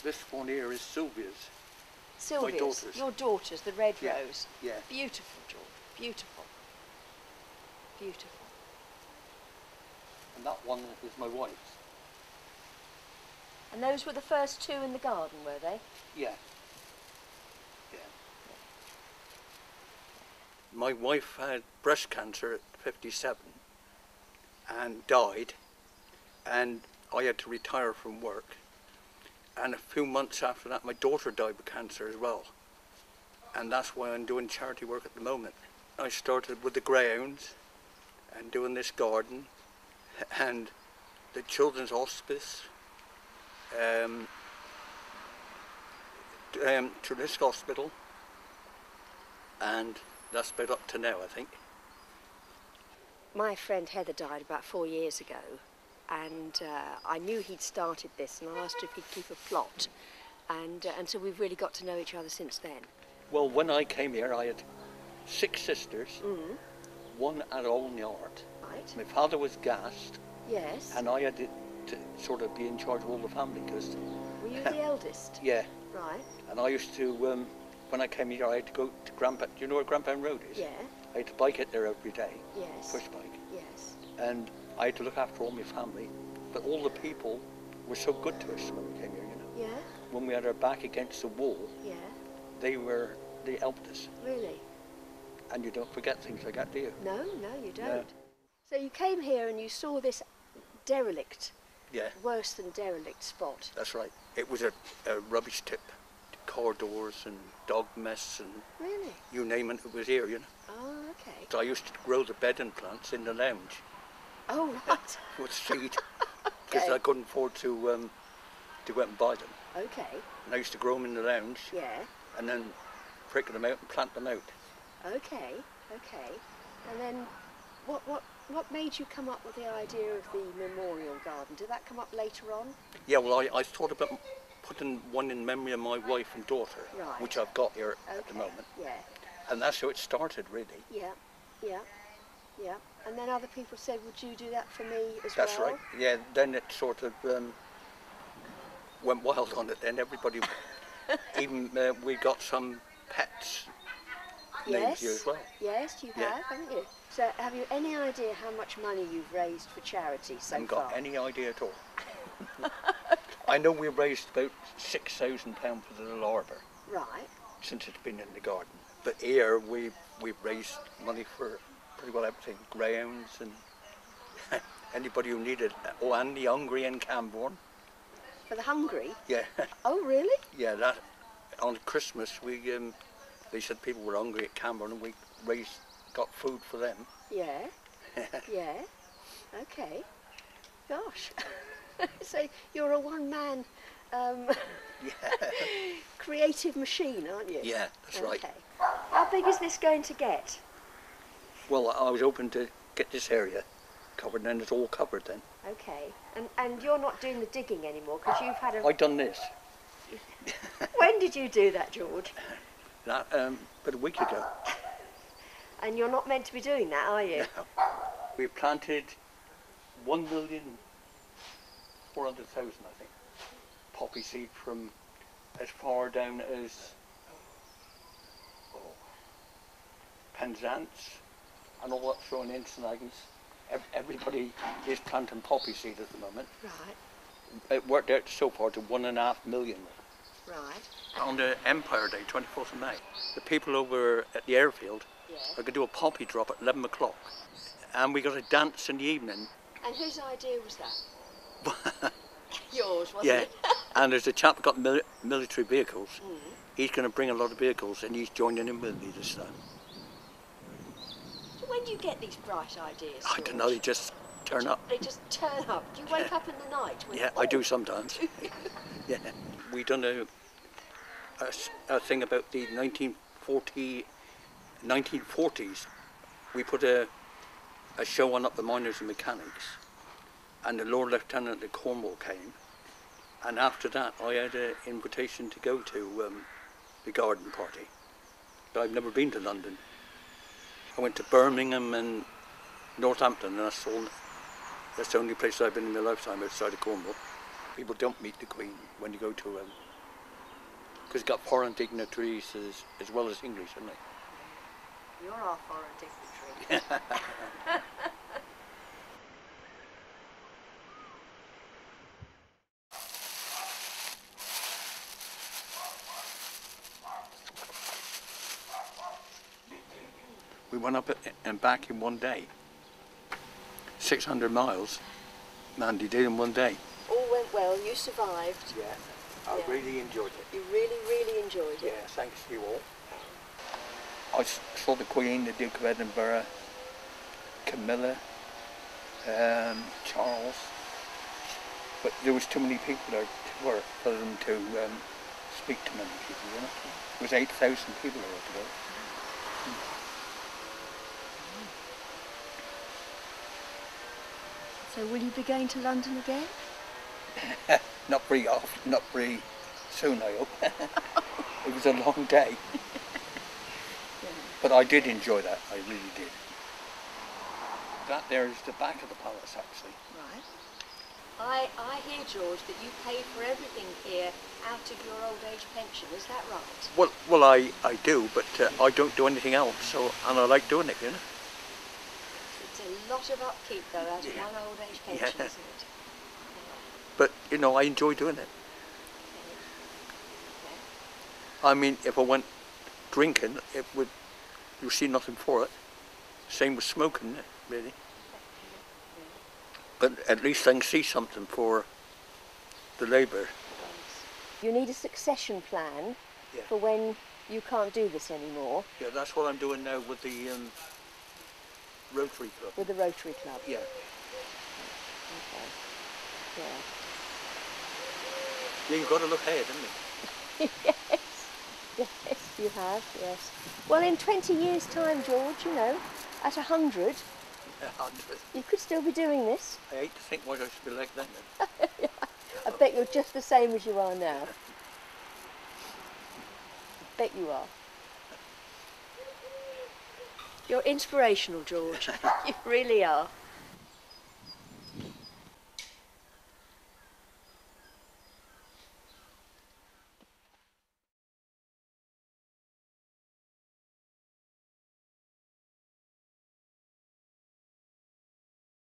This one here is Sylvia's. Sylvia's, my daughter's. Your daughter's, the red Yeah. rose. Yeah. Beautiful, George. Beautiful. Beautiful. And that one is my wife's. And those were the first two in the garden, were they? Yeah. Yeah. My wife had breast cancer at 57 and died, and I had to retire from work. And a few months after that, my daughter died with cancer as well. And that's why I'm doing charity work at the moment. I started with the greyhounds and doing this garden and the children's hospice, to this hospital, and that's about up to now, I think. My friend Heather died about 4 years ago, and I knew he'd started this, and I asked if he'd keep a plot, and so we've really got to know each other since then. Well, when I came here, I had 6 sisters, one at Old Yard. Right. My father was gassed, Yes. and I had to sort of be in charge of all the family, because... Were you the eldest? Yeah. Right. And I used to, when I came here, I had to go to Grandpa. Do you know where Grandpa Road is? Yeah. I had to bike it there every day. Yes. Push bike. Yes. And I had to look after all my family. But all the people were so good to us when we came here, you know. Yeah. When we had our back against the wall, Yeah. they helped us. Really? And you don't forget things like that, do you? No, you don't. No. So you came here and you saw this derelict, Yeah, worse than derelict spot. that's right. It was a rubbish tip. Corridors and dog mess and Really? you name it, it was here, you know. Oh, okay. So I used to grow the bedding plants in the lounge Oh, right. with seed, because Okay. I couldn't afford to go out and buy them. Okay. And I used to grow them in the lounge Yeah. and then prick them out and plant them out. Okay. Okay. And then, what made you come up with the idea of the memorial garden? Did that come up later on? Yeah, well, I thought about putting one in memory of my wife and daughter, Right. which I've got here at the Okay. moment. Yeah. And that's how it started, really. Yeah. Yeah. Yeah. And then other people said, would you do that for me as That's well? right. Yeah, then it sort of went wild on it. Then everybody, even we got some pets named Yes. here as well. Yes, you Yeah. have, haven't you? So have you any idea how much money you've raised for charity so Haven't far? got any idea at all. I know we raised about £6,000 for the little arbour Right. since it's been in the garden. But here we've raised money for pretty well everything. Greyhounds and anybody who needed. Oh, and the hungry in Camborne. For the hungry? Yeah, Oh, really? yeah. That on Christmas they said people were hungry at Camborne and we got food for them. Yeah. Yeah. Okay. Gosh. So you're a one-man Yeah, creative machine, aren't you? yeah, that's right. Okay. How big is this going to get? Well, I was hoping to get this area covered, and then it's all covered then. Okay. And you're not doing the digging anymore because you've had a... I done this When did you do that, George? that about a week ago. And you're not meant to be doing that, are you? We planted 1,400,000, I think, poppy seed from as far down as Penzance and all that thrown in St Agnes. Everybody is planting poppy seed at the moment. Right. It worked out so far to 1.5 million. Right. On the Empire Day, 24th of May, the people over at the airfield Yeah. are going to do a poppy drop at 11 o'clock. And we got a dance in the evening. And whose idea was that? Yours, wasn't Yeah, it? and there's a chap that got military vehicles. He's going to bring a lot of vehicles and he's joining in with me this time. So when do you get these bright ideas? I don't know, they just turn up. They just turn up. Do you wake up in the night? With, Yeah, I do sometimes. Yeah, we done a thing about the 1940s. We put a show on up the miners and mechanics, and the Lord Lieutenant of Cornwall came, and after that I had an invitation to go to the garden party. But I've never been to London. I went to Birmingham and Northampton, and that's the only place I've been in my lifetime outside of Cornwall. People don't meet the Queen when you go to Because you've got foreign dignitaries as well as English, haven't they? You're our foreign dignitary. We went up and back in one day. 600 miles, Mandy did in one day. All went well, you survived. Yeah, I really enjoyed it. You really, really enjoyed it. Yeah, thanks to you all. I saw the Queen, the Duke of Edinburgh, Camilla, Charles, but there was too many people there for them to speak to many people, you know. It was 8,000 people there altogether. So will you be going to London again? Not very often, not very soon, I hope. It was a long day. But I did enjoy that, I really did. That there is the back of the palace, actually. Right. I hear, George, that you pay for everything here out of your old age pension, is that right? Well, I do, but I don't do anything else, so, and I like doing it, you know. It's a lot of upkeep, though, out of one old age pension, isn't it? But, you know, I enjoy doing it. Okay. I mean, if I went drinking, you'd see nothing for it. Same with smoking, really. But at least I can see something for the labour. You need a succession plan for when you can't do this anymore. Yeah, that's what I'm doing now with the Rotary Club. With the Rotary Club? Yeah. Okay. Yeah. Yeah, you've got to look ahead, haven't you? Yes, you have, yes. Well, in 20 years' time, George, you know, at 100, you could still be doing this. I hate to think what I should be like then. I bet you're just the same as you are now. I bet you are. You're inspirational, George. You really are.